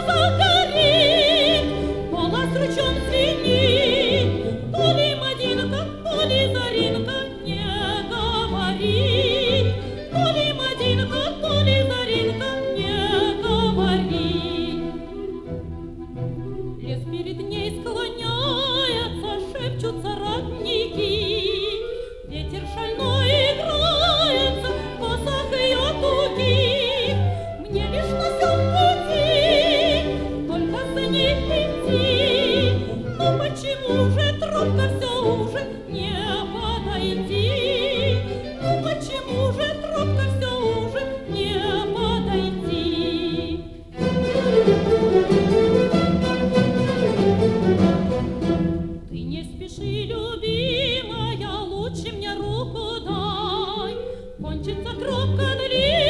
глазах горит, голос ручен звенит. То ли Мадинка, то ли Заринка не говорит. То ли Мадинка, то ли Заринка не говорит. Лес перед ней склоняется, шепчутся родники. Ветер шальной играется в косах ее тугих. Мне лишь на сём пути только за ней идти. Но почему же тропка все уже не подойти? Ну почему же тропка все уже не подойти? Ты не спеши, любимая, лучше мне руку дай. Кончится тропка длинная.